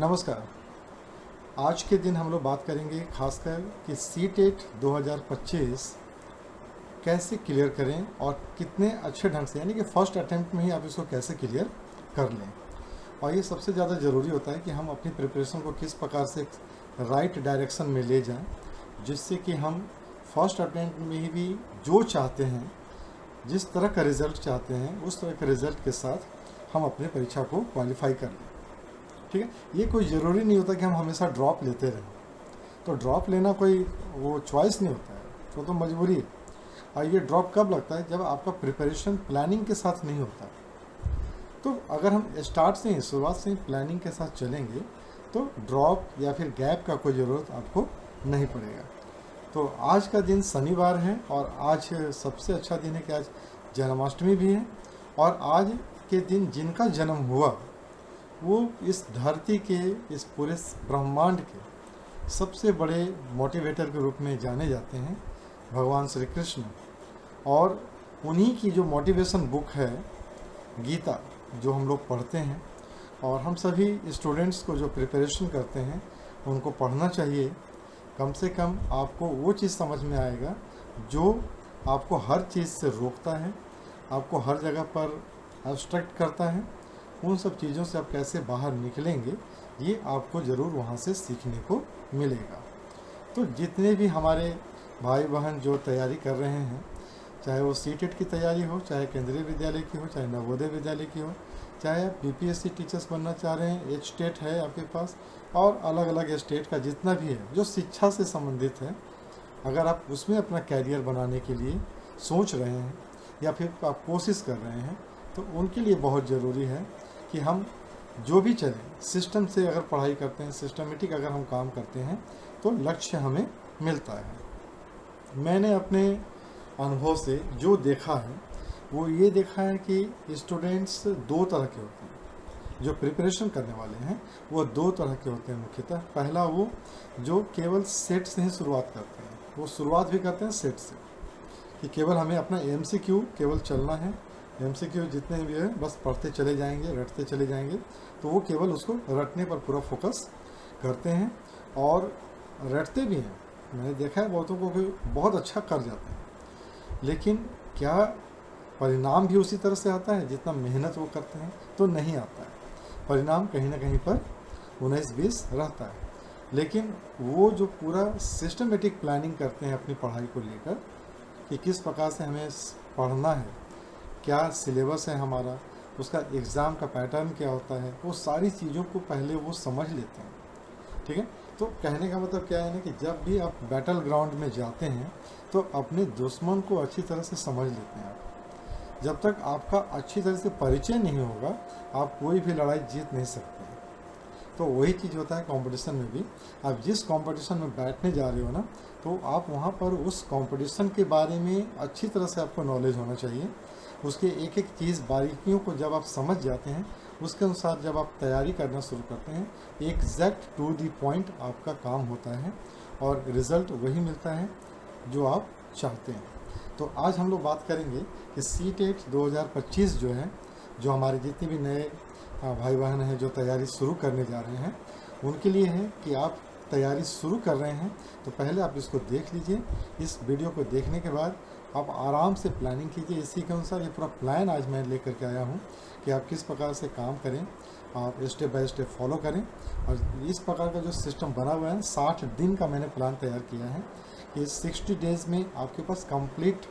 नमस्कार। आज के दिन हम लोग बात करेंगे खासकर कि सीटेट 2025 कैसे क्लियर करें और कितने अच्छे ढंग से, यानी कि फर्स्ट अटेम्प्ट में ही आप इसको कैसे क्लियर कर लें। और ये सबसे ज़्यादा ज़रूरी होता है कि हम अपनी प्रिपरेशन को किस प्रकार से राइट डायरेक्शन में ले जाएं, जिससे कि हम फर्स्ट अटेम्प्ट में ही भी जो चाहते हैं, जिस तरह का रिज़ल्ट चाहते हैं, उस तरह के रिज़ल्ट के साथ हम अपने परीक्षा को क्वालिफाई कर लें। ठीक है, ये कोई ज़रूरी नहीं होता कि हम हमेशा ड्रॉप लेते रहें। तो ड्रॉप लेना कोई वो चॉइस नहीं होता है, वो तो मजबूरी है। और ये ड्रॉप कब लगता है? जब आपका प्रिपरेशन प्लानिंग के साथ नहीं होता। तो अगर हम स्टार्ट से ही, शुरुआत से ही प्लानिंग के साथ चलेंगे तो ड्रॉप या फिर गैप का कोई ज़रूरत आपको नहीं पड़ेगा। तो आज का दिन शनिवार है और आज सबसे अच्छा दिन है कि आज जन्माष्टमी भी है। और आज के दिन जिनका जन्म हुआ वो इस धरती के, इस पूरे ब्रह्मांड के सबसे बड़े मोटिवेटर के रूप में जाने जाते हैं, भगवान श्री कृष्ण। और उन्हीं की जो मोटिवेशन बुक है गीता, जो हम लोग पढ़ते हैं, और हम सभी स्टूडेंट्स को जो प्रिपरेशन करते हैं उनको पढ़ना चाहिए। कम से कम आपको वो चीज़ समझ में आएगा जो आपको हर चीज़ से रोकता है, आपको हर जगह पर ऑब्स्ट्रक्ट करता है। उन सब चीज़ों से आप कैसे बाहर निकलेंगे, ये आपको ज़रूर वहाँ से सीखने को मिलेगा। तो जितने भी हमारे भाई बहन जो तैयारी कर रहे हैं, चाहे वो सीटेट की तैयारी हो, चाहे केंद्रीय विद्यालय की हो, चाहे नवोदय विद्यालय की हो, चाहे आप बीपीएससी टीचर्स बनना चाह रहे हैं, एच टेट है आपके पास, और अलग अलग स्टेट का जितना भी है जो शिक्षा से संबंधित है, अगर आप उसमें अपना कैरियर बनाने के लिए सोच रहे हैं या फिर आप कोशिश कर रहे हैं, तो उनके लिए बहुत ज़रूरी है कि हम जो भी चलें, सिस्टम से अगर पढ़ाई करते हैं, सिस्टमेटिक अगर हम काम करते हैं तो लक्ष्य हमें मिलता है। मैंने अपने अनुभव से जो देखा है वो ये देखा है कि स्टूडेंट्स दो तरह के होते हैं। जो प्रिपरेशन करने वाले हैं वो दो तरह के होते हैं मुख्यतः। पहला वो जो केवल सेट से ही शुरुआत करते हैं, वो शुरुआत भी करते हैं सेट से कि केवल हमें अपना एमसीक्यू केवल चलना है, एमसीक्यू जितने भी है बस पढ़ते चले जाएंगे, रटते चले जाएंगे। तो वो केवल उसको रटने पर पूरा फोकस करते हैं और रटते भी हैं। मैंने देखा है बहुतों को कि बहुत अच्छा कर जाते हैं, लेकिन क्या परिणाम भी उसी तरह से आता है जितना मेहनत वो करते हैं? तो नहीं आता है। परिणाम कहीं ना कहीं पर 19-20 रहता है। लेकिन वो जो पूरा सिस्टमेटिक प्लानिंग करते हैं अपनी पढ़ाई को लेकर कि किस प्रकार से हमें पढ़ना है, क्या सिलेबस है हमारा, उसका एग्ज़ाम का पैटर्न क्या होता है, वो सारी चीज़ों को पहले वो समझ लेते हैं। ठीक है, तो कहने का मतलब क्या है ना कि जब भी आप बैटल ग्राउंड में जाते हैं तो अपने दुश्मन को अच्छी तरह से समझ लेते हैं आप। जब तक आपका अच्छी तरह से परिचय नहीं होगा आप कोई भी लड़ाई जीत नहीं सकते हैं। तो वही चीज़ होता है कंपटीशन में भी। आप जिस कंपटीशन में बैठने जा रहे हो ना, तो आप वहाँ पर उस कंपटीशन के बारे में अच्छी तरह से आपको नॉलेज होना चाहिए। उसके एक एक चीज़, बारीकियों को जब आप समझ जाते हैं, उसके अनुसार जब आप तैयारी करना शुरू करते हैं, एग्जैक्ट टू दी पॉइंट आपका काम होता है और रिज़ल्ट वही मिलता है जो आप चाहते हैं। तो आज हम लोग बात करेंगे कि सीटेट 2025 जो है, जो हमारे जितने भी नए भाई बहन हैं जो तैयारी शुरू करने जा रहे हैं, उनके लिए है कि आप तैयारी शुरू कर रहे हैं तो पहले आप इसको देख लीजिए। इस वीडियो को देखने के बाद आप आराम से प्लानिंग कीजिए। इसी के अनुसार ये पूरा प्लान आज मैं लेकर के आया हूँ कि आप किस प्रकार से काम करें, आप स्टेप बाय स्टेप फॉलो करें। और इस प्रकार का जो सिस्टम बना हुआ है, 60 दिन का मैंने प्लान तैयार किया है कि 60 डेज़ में आपके पास कंप्लीट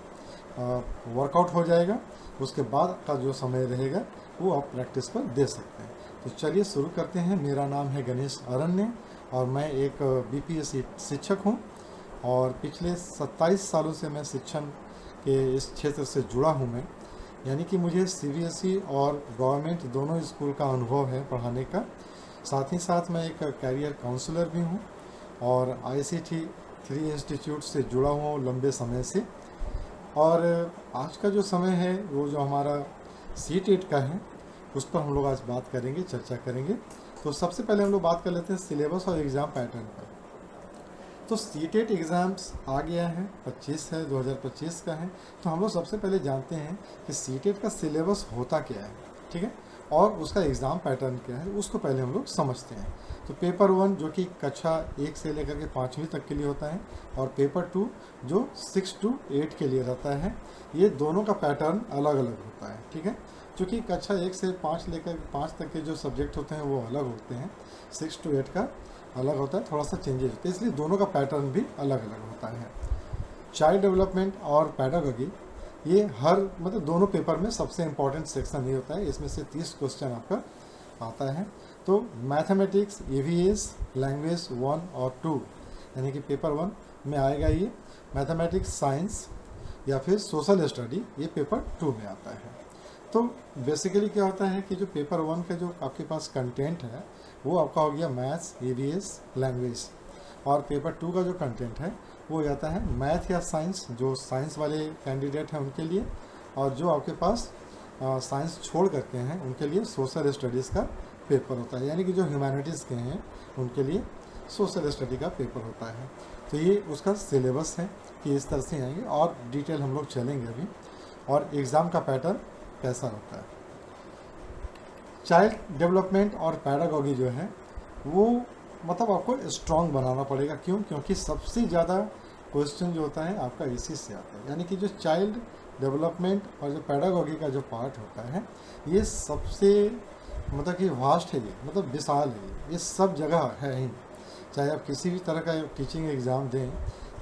वर्कआउट हो जाएगा। उसके बाद का जो समय रहेगा वो आप प्रैक्टिस पर दे सकते हैं। तो चलिए शुरू करते हैं। मेरा नाम है गणेश अरण्य और मैं एक बीपीएससी शिक्षक हूँ और पिछले 27 सालों से मैं शिक्षण के इस क्षेत्र से जुड़ा हूँ मैं, यानी कि मुझे सीबीएसई और गवर्नमेंट दोनों स्कूल का अनुभव है पढ़ाने का। साथ ही साथ मैं एक कैरियर काउंसलर भी हूँ और आईसीटी 3 इंस्टीट्यूट से जुड़ा हुआ हूँ लंबे समय से। और आज का जो समय है वो जो हमारा सीटेट का है उस पर हम लोग आज बात करेंगे, चर्चा करेंगे। तो सबसे पहले हम लोग बात कर लेते हैं सिलेबस और एग्ज़ाम पैटर्न पर। तो सीटेट एग्ज़ाम्स आ गया है, 25 है, 2025 का है। तो हम लोग सबसे पहले जानते हैं कि सीटेट का सिलेबस होता क्या है, ठीक है, और उसका एग्ज़ाम पैटर्न क्या है उसको पहले हम लोग समझते हैं। तो पेपर 1 जो कि कक्षा 1 से लेकर के 5वीं तक के लिए होता है, और पेपर 2 जो 6 to 8 के लिए रहता है। ये दोनों का पैटर्न अलग अलग होता है, ठीक है। क्योंकि कक्षा 1 से 5 लेकर 5 तक के जो सब्जेक्ट होते हैं वो अलग होते हैं, 6 to 8 का अलग होता है, थोड़ा सा चेंजेस होते हैं, इसलिए दोनों का पैटर्न भी अलग अलग होता है। चाइल्ड डेवलपमेंट और पैडागोगी ये हर मतलब दोनों पेपर में सबसे इम्पॉर्टेंट सेक्शन ही होता है। इसमें से 30 क्वेश्चन आपका आता है। तो मैथमेटिक्स, ईवीएस, लैंग्वेज 1 और 2 यानी कि पेपर 1 में आएगा ये मैथमेटिक्स, साइंस या फिर सोशल स्टडी, ये पेपर 2 में आता है। तो बेसिकली क्या होता है कि जो पेपर 1 का जो आपके पास कंटेंट है वो आपका हो गया मैथ्स, ईवीएस, लैंग्वेज, और पेपर 2 का जो कंटेंट है वो जाता है मैथ या साइंस, जो साइंस वाले कैंडिडेट हैं उनके लिए, और जो आपके पास साइंस छोड़ करके हैं उनके लिए सोशल स्टडीज़ का पेपर होता है, यानी कि जो ह्यूमैनिटीज़ के हैं उनके लिए सोशल स्टडी का पेपर होता है। तो ये उसका सिलेबस है कि इस तरह से आएंगे, और डिटेल हम लोग चलेंगे अभी, और एग्ज़ाम का पैटर्न कैसा होता है। चाइल्ड डेवलपमेंट और पैडागोगी जो है वो मतलब आपको स्ट्रॉन्ग बनाना पड़ेगा। क्यों? क्योंकि सबसे ज़्यादा क्वेश्चन जो होता है आपका इसी से आता है, यानी कि जो चाइल्ड डेवलपमेंट और जो पैडागोगी का जो पार्ट होता है ये सबसे मतलब कि वास्ट है, ये मतलब विशाल है, ये सब जगह है ही। चाहे आप किसी भी तरह का टीचिंग एग्ज़ाम दें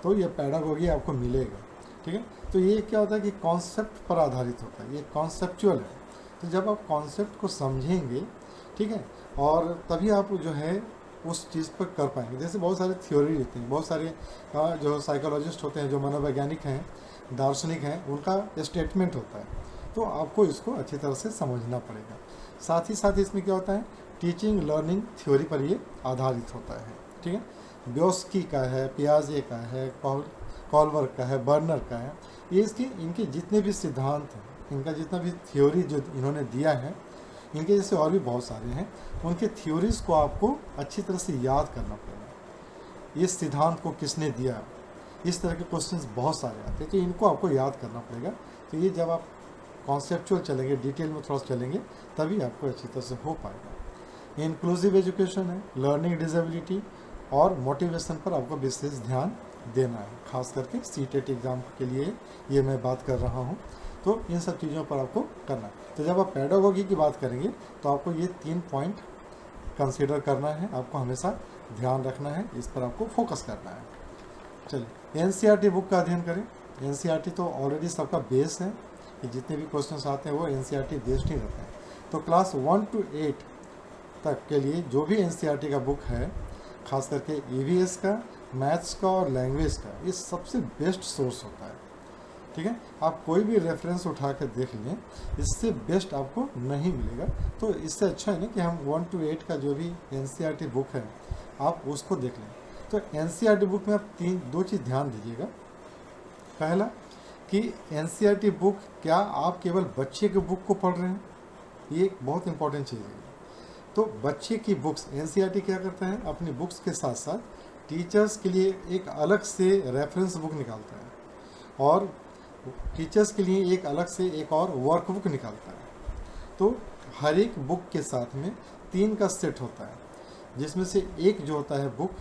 तो ये पैडागोगी आपको मिलेगा, ठीक है। तो ये क्या होता है कि कॉन्सेप्ट पर आधारित होता है, ये कॉन्सेप्चुअल है। तो जब आप कॉन्सेप्ट को समझेंगे, ठीक है, और तभी आप जो है उस चीज़ पर कर पाएंगे। जैसे बहुत सारे थ्योरी होते हैं, बहुत सारे जो साइकोलॉजिस्ट होते हैं, जो मनोवैज्ञानिक हैं, दार्शनिक हैं, उनका स्टेटमेंट होता है। तो आपको इसको अच्छी तरह से समझना पड़ेगा। साथ ही साथ इसमें क्या होता है, टीचिंग लर्निंग थ्योरी पर ये आधारित होता है, ठीक है। ब्योस्की का है, पियाजे का है, कॉलवर का है, बर्नर का है, ये इसके इनके जितने भी सिद्धांत हैं, इनका जितना भी थ्योरी जो इन्होंने दिया है, इनके जैसे और भी बहुत सारे हैं, उनके थ्योरीज़ को आपको अच्छी तरह से याद करना पड़ेगा। इस सिद्धांत को किसने दिया, इस तरह के क्वेश्चंस बहुत सारे आते हैं, तो इनको आपको याद करना पड़ेगा। तो ये जब आप कॉन्सेप्चुअल चलेंगे, डिटेल में थोड़ा चलेंगे, तभी आपको अच्छी तरह से हो पाएगा। इंक्लूसिव एजुकेशन है, लर्निंग डिसेबिलिटी और मोटिवेशन पर आपको विशेष ध्यान देना है, खास करके सीटेट एग्ज़ाम के लिए ये मैं बात कर रहा हूँ। तो इन सब चीज़ों पर आपको करना है। तो जब आप पैडागोगी की बात करेंगे तो आपको ये 3 पॉइंट कंसीडर करना है, आपको हमेशा ध्यान रखना है, इस पर आपको फोकस करना है। चलिए एनसीईआरटी बुक का अध्ययन करें। एनसीईआरटी तो ऑलरेडी सबका बेस है, कि जितने भी क्वेश्चंस आते हैं वो एनसीईआरटी बेस्ड ही रहते हैं। तो क्लास 1 to 8 तक के लिए जो भी एनसीईआरटी का बुक है, खास करके ईवीएस का, मैथ्स का और लैंग्वेज का, ये सबसे बेस्ट सोर्स होता है, ठीक है। आप कोई भी रेफरेंस उठा कर देख लें, इससे बेस्ट आपको नहीं मिलेगा। तो इससे अच्छा है ना कि हम 1 to 8 का जो भी एनसीईआरटी बुक है आप उसको देख लें। तो एनसीईआरटी बुक में आप 2 चीज़ ध्यान दीजिएगा। पहला कि एनसीईआरटी बुक, क्या आप केवल बच्चे के बुक को पढ़ रहे हैं, ये एक बहुत इंपॉर्टेंट चीज़ है। तो बच्चे की बुक्स, एनसीईआरटी क्या करता है, अपनी बुक्स के साथ साथ टीचर्स के लिए एक अलग से रेफरेंस बुक निकालता है, और टीचर्स के लिए एक अलग से एक और वर्कबुक निकालता है। तो हर एक बुक के साथ में 3 का सेट होता है, जिसमें से एक जो होता है बुक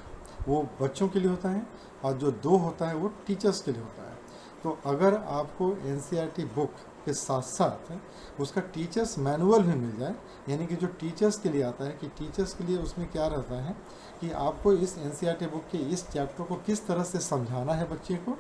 वो बच्चों के लिए होता है, और जो 2 होता है वो टीचर्स के लिए होता है। तो अगर आपको एनसीईआरटी बुक के साथ साथ उसका टीचर्स मैनुअल भी मिल जाए, यानी कि जो टीचर्स के लिए आता है, कि टीचर्स के लिए उसमें क्या रहता है कि आपको इस एनसीईआरटी बुक के इस चैप्टर को किस तरह से समझाना है बच्चे को,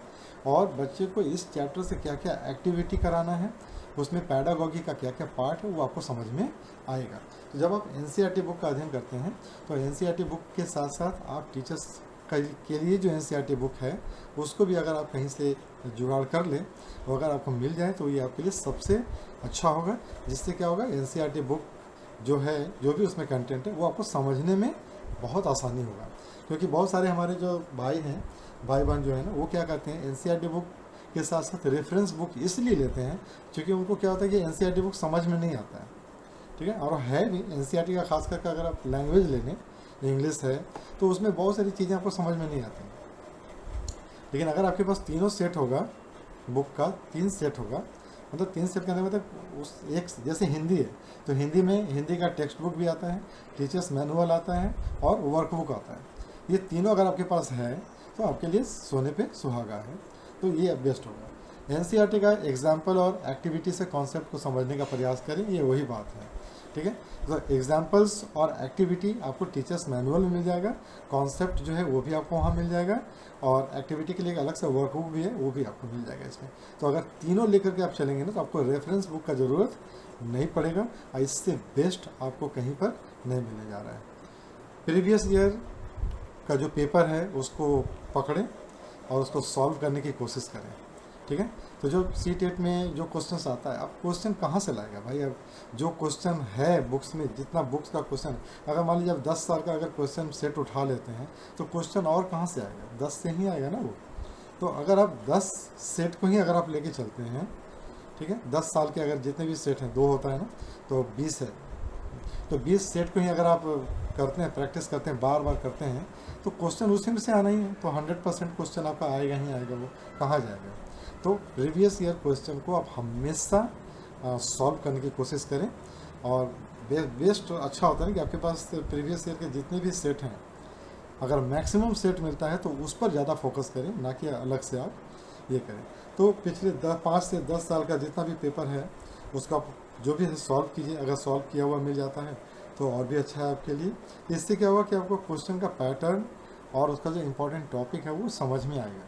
और बच्चे को इस चैप्टर से क्या क्या एक्टिविटी कराना है, उसमें पैडागोगी का क्या क्या पार्ट है वो आपको समझ में आएगा। तो जब आप एनसीईआरटी बुक का अध्ययन करते हैं तो एनसीईआरटी बुक के साथ साथ आप टीचर्स के लिए जो एनसीईआरटी बुक है उसको भी अगर आप कहीं से जुगाड़ कर लें, और अगर आपको मिल जाए तो ये आपके लिए सबसे अच्छा होगा। जिससे क्या होगा, एनसीईआरटी बुक जो है, जो भी उसमें कंटेंट है वो आपको समझने में बहुत आसानी होगा। क्योंकि बहुत सारे हमारे जो भाई बहन जो है ना, वो क्या करते हैं, एनसीईआरटी बुक के साथ साथ रेफरेंस बुक इसलिए लेते हैं क्योंकि उनको क्या होता है कि एनसीईआरटी बुक समझ में नहीं आता है, ठीक है। और है भी एनसीईआरटी का, खास करके अगर आप लैंग्वेज ले लें, इंग्लिश है, तो उसमें बहुत सारी चीज़ें आपको समझ में नहीं आती। लेकिन अगर आपके पास तीनों सेट होगा, बुक का 3 सेट होगा, मतलब 3 सेट करने में मतलब उस एक, जैसे हिंदी है तो हिंदी में हिंदी का टेक्स्ट बुक भी आता है, टीचर्स मैनुअल आता है और वर्कबुक आता है। ये तीनों अगर आपके पास है तो आपके लिए सोने पे सुहागा है, तो ये बेस्ट होगा। एनसीईआरटी का एग्जाम्पल और एक्टिविटी से कॉन्सेप्ट को समझने का प्रयास करें, ये वही बात है, ठीक है। तो एग्जाम्पल्स और एक्टिविटी आपको टीचर्स मैनुअल में मिल जाएगा, कॉन्सेप्ट जो है वो भी आपको वहाँ मिल जाएगा, और एक्टिविटी के लिए एक अलग से वर्कबुक भी है, वो भी आपको मिल जाएगा इसमें। तो अगर तीनों लेकर के आप चलेंगे ना तो आपको रेफरेंस बुक का ज़रूरत नहीं पड़ेगा, और इससे बेस्ट आपको कहीं पर नहीं मिलने जा रहा है। प्रीवियस ईयर का जो पेपर है उसको पकड़ें और उसको सॉल्व करने की कोशिश करें, ठीक है। तो जो C-TET में जो क्वेश्चंस आता है, आप क्वेश्चन कहाँ से लाएगा भाई? अब जो क्वेश्चन है बुक्स में, जितना बुक्स का क्वेश्चन, अगर मान लीजिए आप 10 साल का अगर क्वेश्चन सेट उठा लेते हैं तो क्वेश्चन और कहाँ से आएगा? 10 से ही आएगा ना वो। तो अगर आप 10 सेट को ही अगर आप लेके चलते हैं, ठीक है, 10 साल के अगर जितने भी सेट हैं, 2 होता है ना, तो 20 है, तो 20 सेट को ही अगर आप करते हैं, प्रैक्टिस करते हैं, बार बार करते हैं, तो क्वेश्चन उसी में से आना ही है। तो 100% क्वेश्चन आपका आएगा ही आएगा, वो कहाँ जाएगा? तो प्रीवियस ईयर क्वेश्चन को आप हमेशा सॉल्व करने की कोशिश करें, और बेस्ट अच्छा होता है कि आपके पास प्रीवियस ईयर के जितने भी सेट हैं, अगर मैक्सिमम सेट मिलता है तो उस पर ज़्यादा फोकस करें, ना कि अलग से आप ये करें। तो पिछले 5 से 10 साल का जितना भी पेपर है उसका जो भी है सॉल्व कीजिए, अगर सॉल्व किया हुआ मिल जाता है तो और भी अच्छा है आपके लिए। इससे क्या होगा कि आपको क्वेश्चन का पैटर्न और उसका जो इम्पोर्टेंट टॉपिक है वो समझ में आएगा,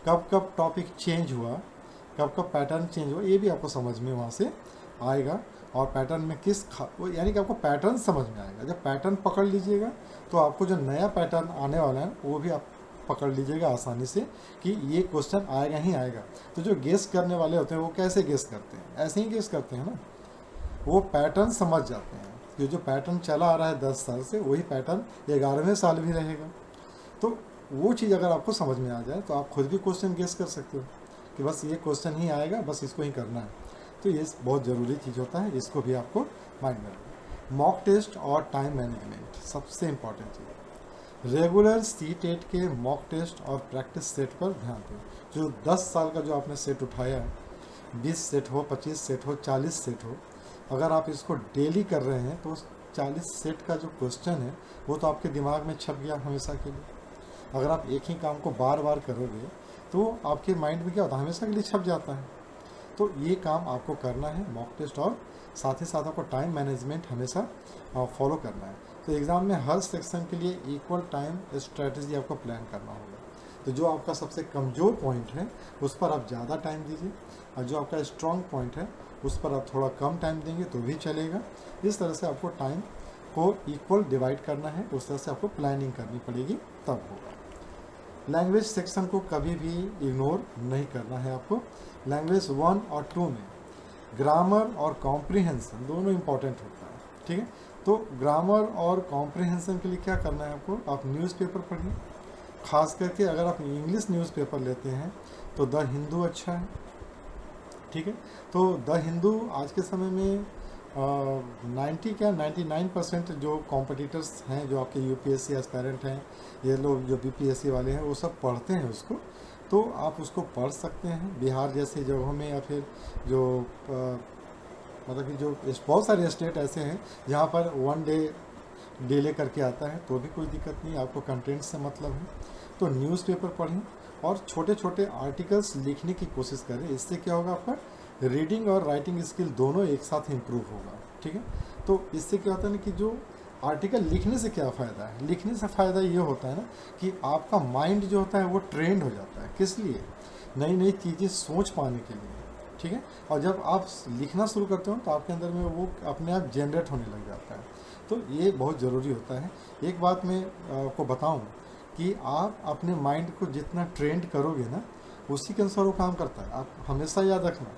कब कब टॉपिक चेंज हुआ, कब कब पैटर्न चेंज हुआ, ये भी आपको समझ में वहाँ से आएगा। और पैटर्न में यानी कि आपको पैटर्न समझ में आएगा। जब पैटर्न पकड़ लीजिएगा तो आपको जो नया पैटर्न आने वाला है वो भी आप पकड़ लीजिएगा आसानी से, कि ये क्वेश्चन आएगा ही आएगा। तो जो गेस करने वाले होते हैं वो कैसे गेस करते हैं? ऐसे ही गेस करते हैं ना, वो पैटर्न समझ जाते हैं कि जो पैटर्न चला आ रहा है 10 साल से, वही पैटर्न 11वें साल भी रहेगा। तो वो चीज़ अगर आपको समझ में आ जाए तो आप खुद भी क्वेश्चन गेस कर सकते हो कि बस ये क्वेश्चन ही आएगा, बस इसको ही करना है। तो ये बहुत ज़रूरी चीज़ होता है, इसको भी आपको माइंड में रखना। मॉक टेस्ट और टाइम मैनेजमेंट सबसे इम्पॉर्टेंट चीज़। रेगुलर C-TET के मॉक टेस्ट और प्रैक्टिस सेट पर ध्यान दें। जो 10 साल का जो आपने सेट उठाया है, 20 सेट हो, 25 सेट हो, 40 सेट हो, अगर आप इसको डेली कर रहे हैं तो 40 सेट का जो क्वेश्चन है वो तो आपके दिमाग में छप गया हमेशा के लिए। अगर आप एक ही काम को बार बार करोगे तो आपके माइंड में क्या होता है, हमेशा के लिए छप जाता है। तो ये काम आपको करना है, मॉक टेस्ट, और साथ ही साथ आपको टाइम मैनेजमेंट हमेशा फॉलो करना है। तो एग्ज़ाम में हर सेक्शन के लिए इक्वल टाइम स्ट्रेटजी आपको प्लान करना होगा। तो जो आपका सबसे कमज़ोर पॉइंट है उस पर आप ज़्यादा टाइम दीजिए, और जो आपका स्ट्रॉन्ग पॉइंट है उस पर आप थोड़ा कम टाइम देंगे तो भी चलेगा। इस तरह से आपको टाइम को इक्वल डिवाइड करना है, उस तरह से आपको प्लानिंग करनी पड़ेगी, तब होगा। लैंग्वेज सेक्शन को कभी भी इग्नोर नहीं करना है आपको। लैंग्वेज 1 और 2 में ग्रामर और कॉम्प्रिहेंसन दोनों इम्पॉर्टेंट होता है, ठीक है। तो ग्रामर और कॉम्प्रिहेंसन के लिए क्या करना है आपको, आप न्यूज़पेपर पढ़िए। खास करके अगर आप इंग्लिश न्यूज़पेपर लेते हैं तो द हिंदू अच्छा है, ठीक है। तो द हिंदू आज के समय में 99% जो कॉम्पिटिटर्स हैं, जो आपके UPSC एस्पायरेंट हैं, ये लोग जो BPSC वाले हैं, वो सब पढ़ते हैं उसको। तो आप उसको पढ़ सकते हैं बिहार जैसी जगहों में, या फिर जो मतलब कि जो बहुत सारे स्टेट ऐसे हैं जहाँ पर 1 डे डिले करके आता है, तो भी कोई दिक्कत नहीं, आपको कंटेंट से मतलब है। तो न्यूज़पेपर पढ़ें और छोटे छोटे आर्टिकल्स लिखने की कोशिश करें। इससे क्या होगा, आपका रीडिंग और राइटिंग स्किल दोनों एक साथ इम्प्रूव होगा, ठीक है। तो इससे क्या होता है ना कि जो आर्टिकल लिखने से क्या फ़ायदा है, लिखने से फ़ायदा ये होता है ना कि आपका माइंड जो होता है वो ट्रेंड हो जाता है। किस लिए? नई नई चीज़ें सोच पाने के लिए, ठीक है। और जब आप लिखना शुरू करते हो तो आपके अंदर में वो अपने आप जनरेट होने लग जाता है। तो ये बहुत ज़रूरी होता है। एक बात मैं आपको बताऊं कि आप अपने माइंड को जितना ट्रेंड करोगे ना, उसी के अनुसार वो काम करता है। आप हमेशा याद रखना,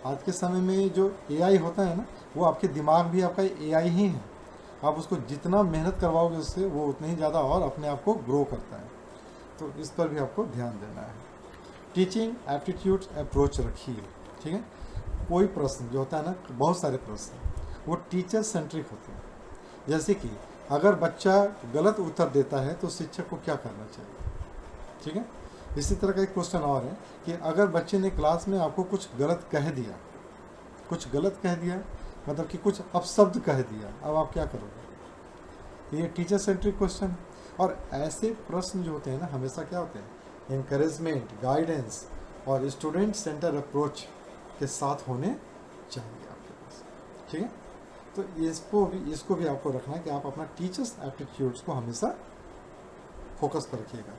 आज के समय में जो AI होता है ना, वो आपके दिमाग भी आपका AI ही है। आप उसको जितना मेहनत करवाओगे उससे, वो उतना ही ज़्यादा और अपने आप को ग्रो करता है। तो इस पर भी आपको ध्यान देना है। टीचिंग एप्टीट्यूड अप्रोच रखिए, ठीक है। कोई प्रश्न जो होता है ना, बहुत सारे प्रश्न वो टीचर सेंट्रिक होते हैं। जैसे कि अगर बच्चा गलत उत्तर देता है तो शिक्षक को क्या करना चाहिए, ठीक है। इसी तरह का एक क्वेश्चन और है कि अगर बच्चे ने क्लास में आपको कुछ गलत कह दिया कुछ गलत कह दिया, मतलब कि कुछ अपशब्द कह दिया, अब आप क्या करोगे? ये टीचर सेंट्रिक क्वेश्चन। और ऐसे प्रश्न जो होते हैं ना, हमेशा क्या होते हैं, इंकरेजमेंट, गाइडेंस और स्टूडेंट सेंटर अप्रोच के साथ होने चाहिए आपके पास। ठीक है, तो इसको भी आपको रखना है कि आप अपना टीचर्स एप्टीट्यूड्स को हमेशा फोकस पर रखिएगा।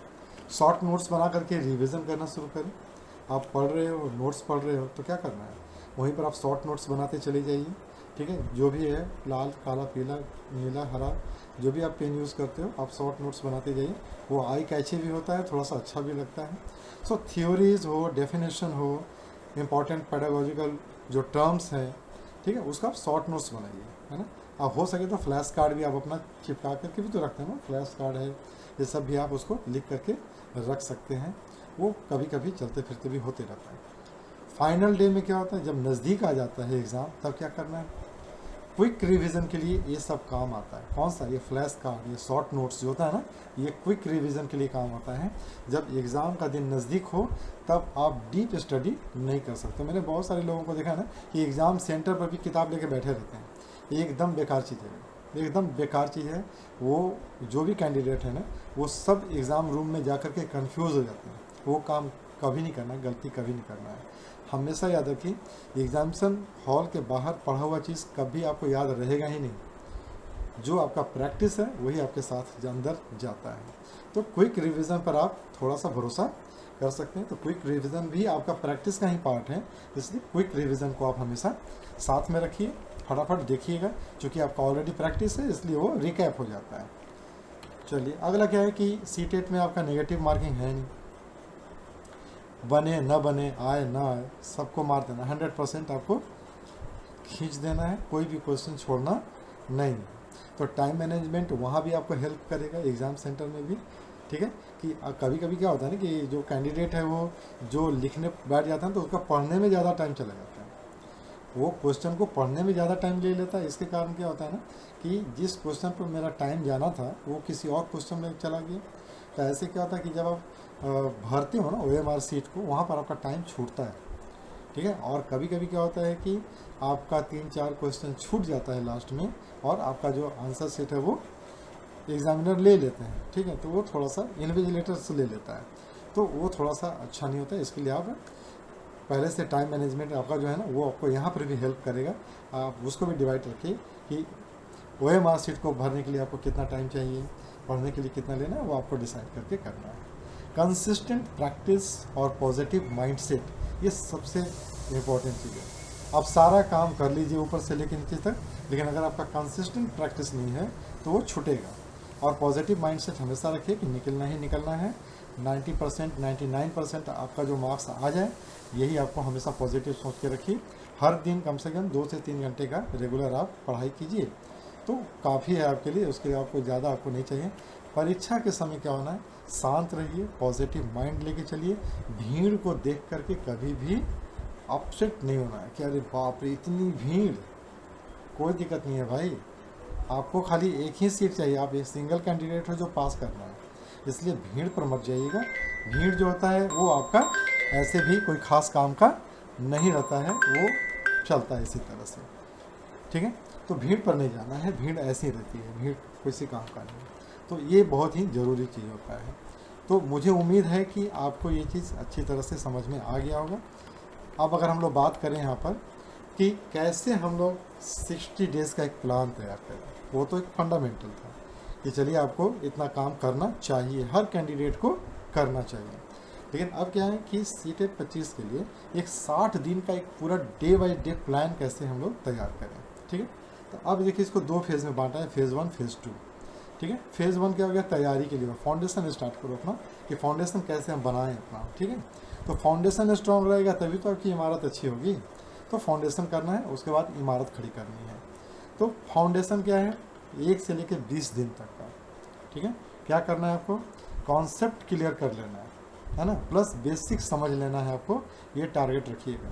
शॉर्ट नोट्स बना करके रिवीजन करना शुरू करें। आप पढ़ रहे हो, नोट्स पढ़ रहे हो, तो क्या करना है, वहीं पर आप शॉर्ट नोट्स बनाते चले जाइए। ठीक है, जो भी है, लाल, काला, पीला, नीला, हरा, जो भी आप पेन यूज़ करते हो, आप शॉर्ट नोट्स बनाते जाइए। वो आई कैची भी होता है, थोड़ा सा अच्छा भी लगता है। सो थ्योरीज हो, डेफिनेशन हो, इम्पॉर्टेंट पेडागोजिकल जो टर्म्स हैं, ठीक है, उसका आप शॉर्ट नोट्स बनाइए, है ना। आप हो सके तो फ्लैश कार्ड भी आप अपना चिपका करके भी तो रखते हैं ना, फ्लैश कार्ड है, ये सब भी आप उसको लिख करके रख सकते हैं। वो कभी कभी चलते फिरते भी होते रहता है। फाइनल डे में क्या होता है, जब नज़दीक आ जाता है एग्ज़ाम, तब क्या करना है, क्विक रिवीजन के लिए ये सब काम आता है। कौन सा, ये फ्लैश कार्ड, ये शॉर्ट नोट्स जो होता है ना, ये क्विक रिवीजन के लिए काम आता है। जब एग्ज़ाम का दिन नज़दीक हो तब आप डीप स्टडी नहीं कर सकते। मैंने बहुत सारे लोगों को देखा ना कि एग्ज़ाम सेंटर पर भी किताब लेके बैठे रहते हैं, ये एकदम बेकार चीज़ है, एकदम बेकार चीज़ है। वो जो भी कैंडिडेट है ना, वो सब एग्ज़ाम रूम में जा कर के कन्फ्यूज़ हो जाते हैं। वो काम कभी नहीं करना है, गलती कभी नहीं करना है। हमेशा याद रखिए, एग्जामिनेशन हॉल के बाहर पढ़ा हुआ चीज़ कभी आपको याद रहेगा ही नहीं। जो आपका प्रैक्टिस है वही आपके साथ अंदर जाता है। तो क्विक रिवीजन पर आप थोड़ा सा भरोसा कर सकते हैं। तो क्विक रिवीजन भी आपका प्रैक्टिस का ही पार्ट है, इसलिए क्विक रिवीजन को आप हमेशा साथ में रखिए, फटाफट देखिएगा। क्योंकि आपका ऑलरेडी प्रैक्टिस है, इसलिए वो रिकैप हो जाता है। चलिए, अगला क्या है कि सीटेट में आपका नेगेटिव मार्किंग है नहीं, बने न बने, आए ना आए, सबको मार देना, 100% आपको खींच देना है, कोई भी क्वेश्चन छोड़ना नहीं। तो टाइम मैनेजमेंट वहाँ भी आपको हेल्प करेगा, एग्ज़ाम सेंटर में भी। ठीक है, कि कभी कभी क्या होता है ना कि जो कैंडिडेट है वो जो लिखने बैठ जाता है तो उसका पढ़ने में ज़्यादा टाइम चला जाता है, वो क्वेश्चन को पढ़ने में ज़्यादा टाइम ले लेता है। इसके कारण क्या होता है ना कि जिस क्वेश्चन पर मेरा टाइम जाना था वो किसी और क्वेश्चन में चला गया। तो ऐसे क्या होता है कि जब आप भरते हो ना OMR सीट को, वहाँ पर आपका टाइम छूटता है। ठीक है, और कभी कभी क्या होता है कि आपका 3-4 क्वेश्चन छूट जाता है लास्ट में, और आपका जो आंसर सीट है वो एग्जामिनर ले लेते हैं। ठीक है, तो वो थोड़ा सा इन्विजिलेटर से ले लेता है, तो वो थोड़ा सा अच्छा नहीं होता है। इसके लिए आप पहले से टाइम मैनेजमेंट आपका जो है ना, वो आपको यहाँ पर भी हेल्प करेगा। आप उसको भी डिवाइड रखिए कि OMR सीट को भरने के लिए आपको कितना टाइम चाहिए, पढ़ने के लिए कितना लेना है, वो आपको डिसाइड करके करना है। कंसिस्टेंट प्रैक्टिस और पॉजिटिव माइंडसेट, ये सबसे इम्पोर्टेंट चीज़ है। आप सारा काम कर लीजिए ऊपर से लेकर नीचे तक, लेकिन अगर आपका कंसिस्टेंट प्रैक्टिस नहीं है तो वो छूटेगा। और पॉजिटिव माइंडसेट हमेशा रखिए कि निकलना ही निकलना है। 90%, 99% आपका जो मार्क्स आ जाए, यही आपको हमेशा पॉजिटिव सोच के रखिए। हर दिन कम से कम 2 से 3 घंटे का रेगुलर आप पढ़ाई कीजिए, तो काफ़ी है आपके लिए। उसके लिए आपको ज़्यादा आपको नहीं चाहिए। परीक्षा के समय क्या होना है, शांत रहिए, पॉजिटिव माइंड लेके चलिए। भीड़ को देख करके कभी भी अपसेट नहीं होना है कि अरे बाप रे इतनी भीड़। कोई दिक्कत नहीं है भाई, आपको खाली एक ही सीट चाहिए, आप एक सिंगल कैंडिडेट हो जो पास करना है, इसलिए भीड़ पर मत जाइएगा। भीड़ जो होता है वो आपका ऐसे भी कोई ख़ास काम का नहीं रहता है, वो चलता है इसी तरह से। ठीक है, तो भीड़ पर नहीं जाना है, भीड़ ऐसी रहती है, भीड़ किसी काम का नहीं। तो ये बहुत ही ज़रूरी चीज़ होता है। तो मुझे उम्मीद है कि आपको ये चीज़ अच्छी तरह से समझ में आ गया होगा। अब अगर हम लोग बात करें यहाँ पर कि कैसे हम लोग 60 डेज़ का एक प्लान तैयार करें, वो तो एक फंडामेंटल था कि चलिए आपको इतना काम करना चाहिए, हर कैंडिडेट को करना चाहिए। लेकिन अब क्या है कि सीटेट 25 के लिए एक 60 दिन का एक पूरा डे बाई डे प्लान कैसे हम लोग तैयार करें। ठीक है, तो अब देखिए इसको 2 फेज़ में बांटा है, फेज़ 1, फेज़ 2। ठीक है, फेज़ 1 क्या हो गया, तैयारी के लिए फाउंडेशन स्टार्ट करो अपना, कि फाउंडेशन कैसे हम बनाएं अपना। ठीक है, तो फाउंडेशन स्ट्रॉन्ग रहेगा तभी तो आपकी इमारत अच्छी होगी। तो फाउंडेशन करना है, उसके बाद इमारत खड़ी करनी है। तो फाउंडेशन क्या है, 1 से लेकर 20 दिन तक का। ठीक है, क्या करना है आपको, कॉन्सेप्ट क्लियर कर लेना है ना, प्लस बेसिक समझ लेना है आपको। ये टारगेट रखिएगा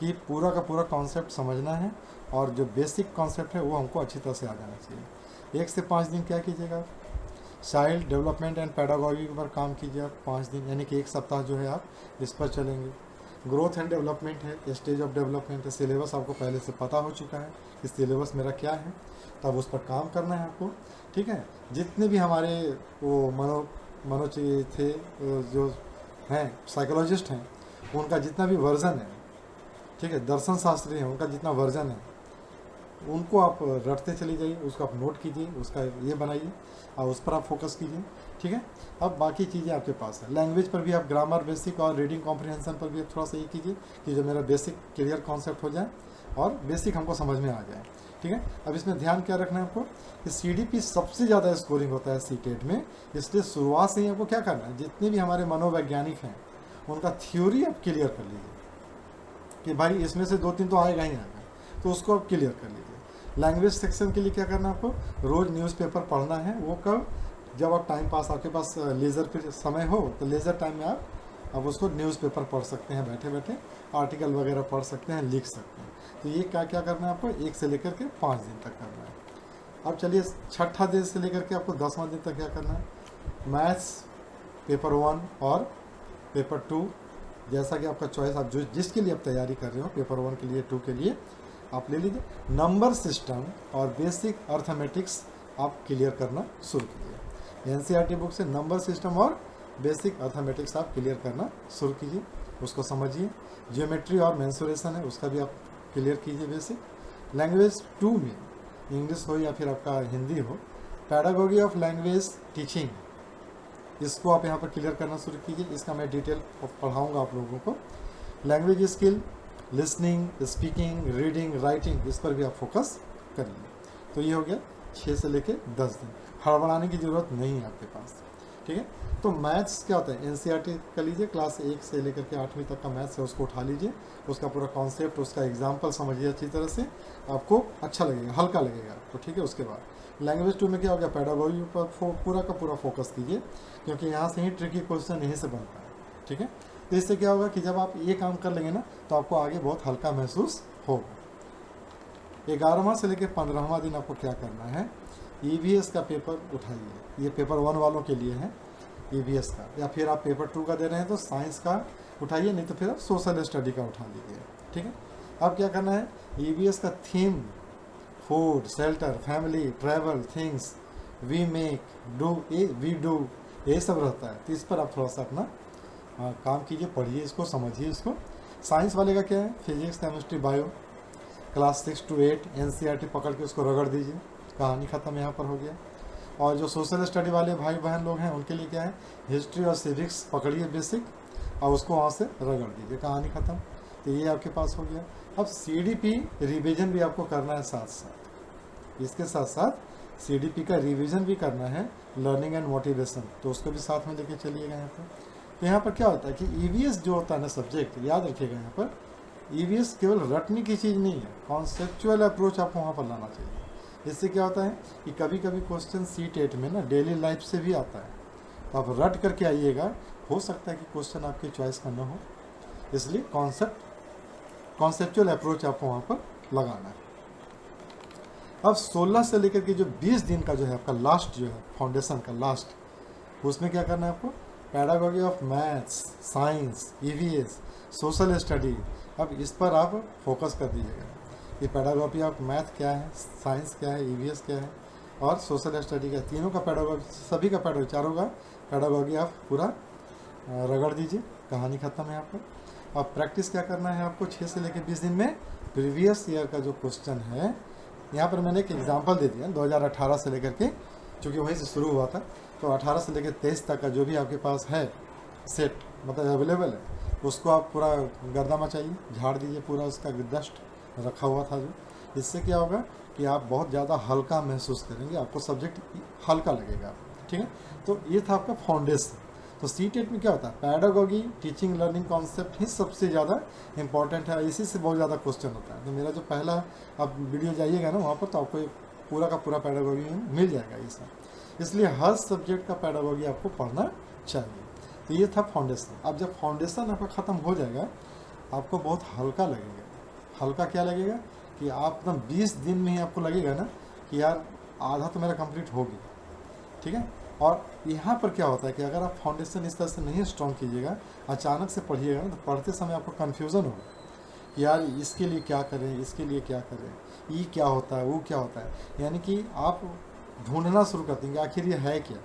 कि पूरा का पूरा कॉन्सेप्ट समझना है, और जो बेसिक कॉन्सेप्ट है वो हमको अच्छी तरह से आ जाना चाहिए। 1 से 5 दिन क्या कीजिएगा, चाइल्ड डेवलपमेंट एंड पेडागॉजी पर काम कीजिए आप 5 दिन, यानी कि 1 सप्ताह जो है आप इस पर चलेंगे। ग्रोथ एंड डेवलपमेंट है, स्टेज ऑफ डेवलपमेंट है, सिलेबस आपको पहले से पता हो चुका है कि सिलेबस मेरा क्या है, तब उस पर काम करना है आपको। ठीक है, जितने भी हमारे वो मनो थे जो हैं साइकोलॉजिस्ट हैं, उनका जितना भी वर्जन है, ठीक है, दर्शन शास्त्री हैं उनका जितना वर्जन है, उनको आप रटते चले जाइए, उसको आप नोट कीजिए, उसका ये बनाइए और उस पर आप फोकस कीजिए। ठीक है, अब बाकी चीज़ें आपके पास है। लैंग्वेज पर भी आप ग्रामर बेसिक और रीडिंग कॉम्प्रिहेंशन पर भी आप थोड़ा सा ये कीजिए कि जो मेरा बेसिक क्लियर कॉन्सेप्ट हो जाए और बेसिक हमको समझ में आ जाए। ठीक है, अब इसमें ध्यान क्या रखना है आपको कि CDP सबसे ज़्यादा स्कोरिंग होता है CTET में, इसलिए शुरुआत से ही आपको क्या करना है, जितने भी हमारे मनोवैज्ञानिक हैं उनका थ्योरी आप क्लियर कर लीजिए कि भाई इसमें से 2-3 तो आएगा ही आएगा, तो उसको आप क्लियर कर लीजिए। लैंग्वेज सेक्शन के लिए क्या करना है आपको, रोज़ न्यूज़पेपर पढ़ना है। वो कब, जब आप टाइम पास, आपके पास लेज़र फिर समय हो तो लेज़र टाइम में आप उसको न्यूज़पेपर पढ़ सकते हैं, बैठे बैठे आर्टिकल वगैरह पढ़ सकते हैं, लिख सकते हैं। तो ये क्या क्या करना है आपको, 1 से लेकर के 5 दिन तक करना है। अब चलिए छठा दिन से लेकर के आपको 10वां दिन तक क्या करना है, मैथ्स पेपर 1 और पेपर 2, जैसा कि आपका चॉइस, आप जो जिसके लिए आप तैयारी कर रहे हो, पेपर 1 के लिए, 2 के लिए आप ले लीजिए। नंबर सिस्टम और बेसिक अर्थमेटिक्स आप क्लियर करना शुरू कीजिए। NCERT बुक से नंबर सिस्टम और बेसिक अर्थमेटिक्स आप क्लियर करना शुरू कीजिए, उसको समझिए। ज्योमेट्री और मेंसुरेशन है, उसका भी आप क्लियर कीजिए बेसिक। लैंग्वेज 2 में इंग्लिश हो या फिर आपका हिंदी हो, पैडागोगी ऑफ लैंग्वेज टीचिंग, इसको आप यहाँ पर क्लियर करना शुरू कीजिए। इसका मैं डिटेल पढ़ाऊँगा आप लोगों को। Language skill, listening, speaking, reading, writing, इस पर भी आप फोकस करिए। तो ये हो गया 6 से लेके 10 दिन। हड़बड़ाने की ज़रूरत नहीं है आपके पास। ठीक है, तो मैथ्स क्या होता है, NCERT कर लीजिए, क्लास 1 से लेकर के 8वीं तक का मैथ्स है, उसको उठा लीजिए, उसका पूरा कॉन्सेप्ट, उसका एग्जाम्पल समझिए अच्छी तरह से, आपको अच्छा लगेगा, हल्का लगेगा आपको। ठीक है, उसके बाद लैंग्वेज 2 में क्या हो गया, पैडागोगी पर पूरा का पूरा फोकस कीजिए, क्योंकि यहाँ से ही ट्रिकी क्वेश्चन यहीं से बनता है। ठीक है, तो इससे क्या होगा कि जब आप ये काम कर लेंगे ना, तो आपको आगे बहुत हल्का महसूस होगा। 11वां से लेकर 15वां दिन आपको क्या करना है, EVS का पेपर उठाइए। ये पेपर 1 वालों के लिए है EVS का, या फिर आप पेपर 2 का दे रहे हैं तो साइंस का उठाइए, नहीं तो फिर आप सोशल स्टडी का उठा लीजिए। ठीक है, अब क्या करना है, EVS का theme food, shelter, family, travel, things, we make, we do, ये सब रहता है। तो इस पर आप थोड़ा सा अपना काम कीजिए, पढ़िए इसको, समझिए इसको। साइंस वाले का क्या है, physics, chemistry, bio, class 6 to 8 NCERT पकड़ के उसको रगड़ दीजिए, कहानी ख़त्म यहाँ पर हो गया। और जो सोशल स्टडी वाले भाई बहन लोग हैं उनके लिए क्या है, हिस्ट्री और सिविक्स पकड़िए बेसिक, और उसको वहाँ से रगड़ दीजिए, कहानी ख़त्म। तो ये आपके पास हो गया। अब CDP रिवीजन भी आपको करना है साथ साथ, इसके साथ साथ CDP का रिवीजन भी करना है, लर्निंग एंड मोटिवेशन, तो उसको भी साथ में लेके चलिएगा यहाँ पर। तो यहाँ पर क्या होता है कि EVS जो होता है ना सब्जेक्ट, याद रखिएगा यहाँ पर, EVS केवल रटने की चीज़ नहीं है, कॉन्सेप्चुअल अप्रोच आपको वहाँ पर लाना चाहिए। इससे क्या होता है कि कभी कभी क्वेश्चन CTET में ना डेली लाइफ से भी आता है, तो आप रट करके आइएगा, हो सकता है कि क्वेश्चन आपकी चॉइस का ना हो, इसलिए कॉन्सेप्चुअल अप्रोच आपको वहाँ पर लगाना है। अब 16 से लेकर के जो 20 दिन का जो है आपका लास्ट जो है फाउंडेशन का लास्ट, उसमें क्या करना है आपको, pedagogy of maths, science, EVS, social study, अब इस पर आप फोकस कर दीजिएगा कि पैडागोगी ऑफ मैथ क्या है, साइंस क्या है, EVS क्या है और सोशल स्टडी क्या है, तीनों का पैडागोगी, सभी का पैडागोगी, चारों का पैडागोगी आप पूरा रगड़ दीजिए, कहानी ख़त्म है यहाँ पर। अब प्रैक्टिस क्या करना है आपको, 6 से लेकर 20 दिन में प्रीवियस ईयर का जो क्वेश्चन है, यहाँ पर मैंने एक एग्जाम्पल दे दिया 2018 से लेकर के, चूँकि वहीं से शुरू हुआ था, तो 18 से लेकर 23 तक का जो भी आपके पास है सेट, मतलब अवेलेबल है, उसको आप पूरा गर्दा मचाइए, झाड़ दीजिए पूरा, उसका डस्ट रखा हुआ था जो, इससे क्या होगा कि आप बहुत ज़्यादा हल्का महसूस करेंगे, आपको सब्जेक्ट हल्का लगेगा। ठीक है, तो ये था आपका फाउंडेशन। तो CTET में क्या होता है, पैडागोगी, टीचिंग लर्निंग कॉन्सेप्ट ही सबसे ज़्यादा इंपॉर्टेंट है, इसी से बहुत ज़्यादा क्वेश्चन होता है। तो मेरा जो पहला आप वीडियो जाइएगा ना वहाँ पर, तो आपको पूरा का पूरा पैडागोगी मिल जाएगा ये सब, इसलिए हर सब्जेक्ट का पैडागोगी आपको पढ़ना चाहिए। तो ये था फाउंडेशन। अब जब फाउंडेशन आपका ख़त्म हो जाएगा, आपको बहुत हल्का लगेगा। हल्का क्या लगेगा कि आप एकदम 20 दिन में ही आपको लगेगा ना कि यार आधा तो मेरा कंप्लीट हो गया। ठीक है, और यहाँ पर क्या होता है कि अगर आप फाउंडेशन इस तरह से नहीं स्ट्रॉन्ग कीजिएगा, अचानक से पढ़िएगा ना, तो पढ़ते समय आपको कन्फ्यूज़न होगा कि यार इसके लिए क्या करें, इसके लिए क्या करें, ये क्या होता है, वो क्या होता है, यानी कि आप ढूंढना शुरू कर देंगे आखिर ये है क्या।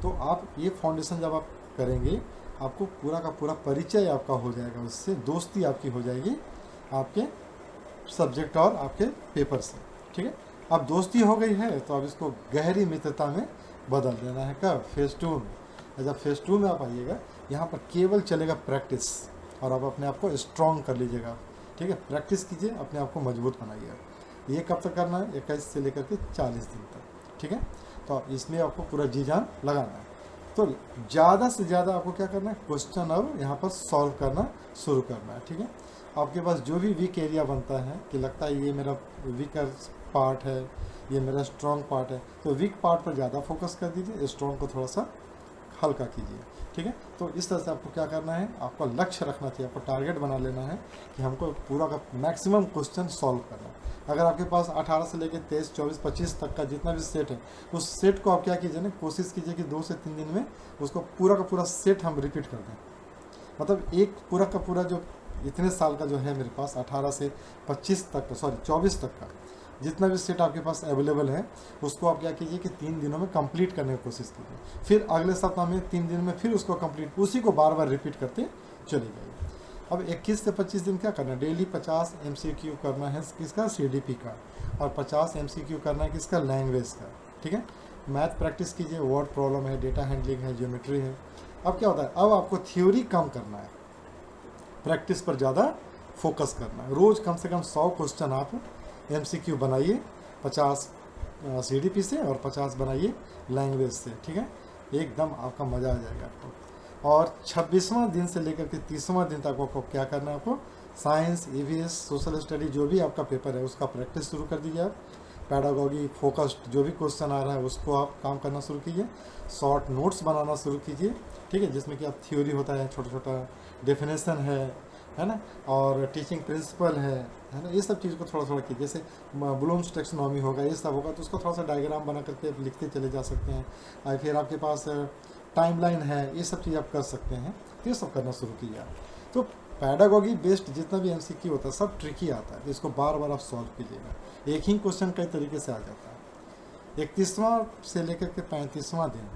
तो आप ये फाउंडेशन जब आप करेंगे, आपको पूरा का पूरा परिचय आपका हो जाएगा, उससे दोस्ती आपकी हो जाएगी आपके सब्जेक्ट और आपके पेपर से, ठीक है। अब दोस्ती हो गई है तो अब इसको गहरी मित्रता में बदल देना है। कब? फेज़ 2 में। जब फेज़ 2 में आप आइएगा, यहाँ पर केवल चलेगा प्रैक्टिस, और आप अपने आप को स्ट्रॉन्ग कर लीजिएगा, ठीक है। प्रैक्टिस कीजिए, अपने आप को मजबूत बनाइएगा। ये कब तक करना है? 21 से लेकर के 40 दिन तक, ठीक है। तो इसमें आपको पूरा जी जान लगाना है। तो ज़्यादा से ज़्यादा आपको क्या करना है? क्वेश्चन अब यहाँ पर सॉल्व करना शुरू करना है, ठीक है। आपके पास जो भी वीक एरिया बनता है कि लगता है ये मेरा वीकर पार्ट है, ये मेरा स्ट्रॉन्ग पार्ट है, तो वीक पार्ट पर ज़्यादा फोकस कर दीजिए, स्ट्रॉन्ग को थोड़ा सा हल्का कीजिए, ठीक है। तो इस तरह से आपको क्या करना है, आपका लक्ष्य रखना चाहिए, आपको टारगेट बना लेना है कि हमको पूरा का मैक्सिमम क्वेश्चन सॉल्व करना है। अगर आपके पास 18 से लेकर 23, 24, 25 तक का जितना भी सेट है, उस सेट को आप क्या कीजिए ना, कोशिश कीजिए कि 2 से 3 दिन में उसको पूरा का पूरा सेट हम रिपीट कर दें। मतलब एक पूरा का पूरा जो इतने साल का जो है मेरे पास 18 से 25 तक का, सॉरी 24 तक का जितना भी सेट आपके पास अवेलेबल है, उसको आप क्या कीजिए कि 3 दिनों में कंप्लीट करने की कोशिश कीजिए। फिर अगले सप्ताह में 3 दिन में फिर उसको कंप्लीट, उसी को बार बार रिपीट करते चले जाइए। अब 21 से 25 दिन क्या करना है? डेली 50 MCQ करना है किसका? CDP का, और 50 MCQ करना है किसका? लैंग्वेज का, ठीक है। मैथ प्रैक्टिस कीजिए, वर्ड प्रॉब्लम है, डेटा हैंडलिंग है, ज्योमेट्री है। अब क्या होता है, अब आपको थ्योरी कम करना है, प्रैक्टिस पर ज़्यादा फोकस करना है। रोज़ कम से कम 100 क्वेश्चन आप MCQ बनाइए, 50 CDP से और 50 बनाइए लैंग्वेज से, ठीक है। एकदम आपका मज़ा आ जाएगा आपको। और 26वां दिन से लेकर के 30वां दिन तक आपको क्या करना है, आपको साइंस, EVS, सोशल स्टडी जो भी आपका पेपर है उसका प्रैक्टिस शुरू कर दीजिए आप। पैडागॉजी फोकस्ड जो भी क्वेश्चन आ रहा है उसको आप काम करना शुरू कीजिए। शॉर्ट नोट्स बनाना शुरू कीजिए, ठीक है, जिसमें कि आप थ्योरी होता है, छोटा छोटा डेफिनेशन है ना, और टीचिंग प्रिंसिपल है ना, ये सब चीज़ को थोड़ा थोड़ा कीजिए। जैसे ब्लूम्स टैक्सोनॉमी होगा, ये सब होगा, तो उसको थोड़ा सा डायग्राम बना करके आप लिखते चले जा सकते हैं। और फिर आपके पास टाइमलाइन है, ये सब चीज़ आप कर सकते हैं, ये सब करना शुरू कीजिए आप। तो पैडागॉजी बेस्ड जितना भी MCQ होता है सब ट्रिकी आता है, तो इसको बार बार आप सॉल्व कीजिएगा। एक ही क्वेश्चन कई तरीके से आ जाता है। 31वां से लेकर के 35वां दिन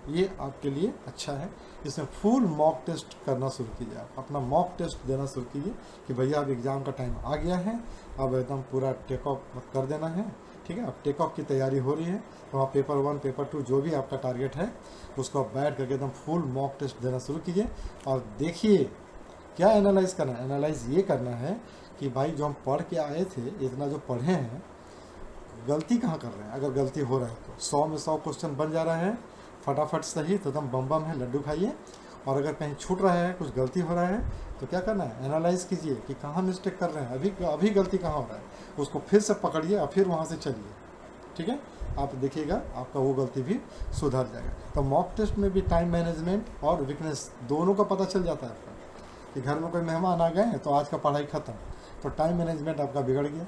ये आपके लिए अच्छा है। इसमें फुल मॉक टेस्ट करना शुरू कीजिए, आप अपना मॉक टेस्ट देना शुरू कीजिए कि भैया अब एग्ज़ाम का टाइम आ गया है, अब एकदम पूरा टेक ऑफ कर देना है, ठीक है। अब टेक ऑफ की तैयारी हो रही है, तो आप पेपर 1, पेपर 2 जो भी आपका टारगेट है उसको आप बैठ करके एकदम फुल मॉक टेस्ट देना शुरू कीजिए। और देखिए क्या एनालाइज करना है, एनालाइज ये करना है कि भाई जो हम पढ़ के आए थे, इतना जो पढ़े हैं, गलती कहाँ कर रहे हैं। अगर गलती हो रहा है तो 100 में 100 क्वेश्चन बन जा रहा है फटाफट सही, तो एकदम बम बम है, लड्डू खाइए। और अगर कहीं छूट रहा है, कुछ गलती हो रहा है, तो क्या करना है, एनालाइज कीजिए कि कहाँ मिस्टेक कर रहे हैं, अभी गलती कहाँ हो रहा है, उसको फिर से पकड़िए और फिर वहाँ से चलिए, ठीक है। आप देखिएगा आपका वो गलती भी सुधर जाएगा। तो मॉक टेस्ट में भी टाइम मैनेजमेंट और वीकनेस दोनों का पता चल जाता है आपका, कि घर में कोई मेहमान आ गए हैं तो आज का पढ़ाई ख़त्म, तो टाइम मैनेजमेंट आपका बिगड़ गया,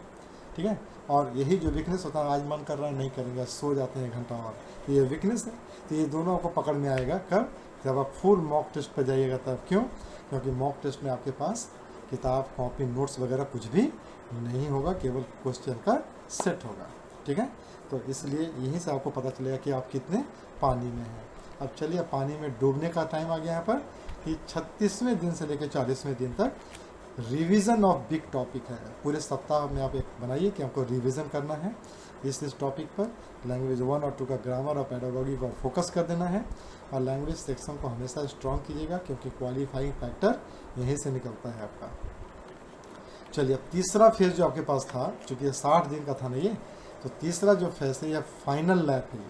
ठीक है। और यही जो वीकनेस होता है, आज मन कर रहा है नहीं करेंगे, सो जाते हैं 1 घंटा और, तो ये वीकनेस है। तो ये दोनों आपको पकड़ में आएगा कब? जब आप फुल मॉक टेस्ट पर जाइएगा तब। क्यों? क्योंकि मॉक टेस्ट में आपके पास किताब, कॉपी, नोट्स वगैरह कुछ भी नहीं होगा, केवल क्वेश्चन का सेट होगा, ठीक है। तो इसलिए यहीं से आपको पता चलेगा कि आप कितने पानी में हैं। अब चलिए, पानी में डूबने का टाइम आ गया यहाँ पर, कि 36वें दिन से लेकर 40वें दिन तक रिवीजन ऑफ बिग टॉपिक है। पूरे सप्ताह में आप एक बनाइए कि आपको रिवीजन करना है इस टॉपिक पर। लैंग्वेज 1 और 2 का ग्रामर और पैडागॉजी पर फोकस कर देना है, और लैंग्वेज सेक्शन को हमेशा स्ट्रॉन्ग कीजिएगा, क्योंकि क्वालिफाइंग फैक्टर यहीं से निकलता है आपका। चलिए, अब तीसरा फेज जो आपके पास था, चूँकि ये 60 दिन का था ना ये, तो तीसरा जो फेज है, यह फाइनल लैप है।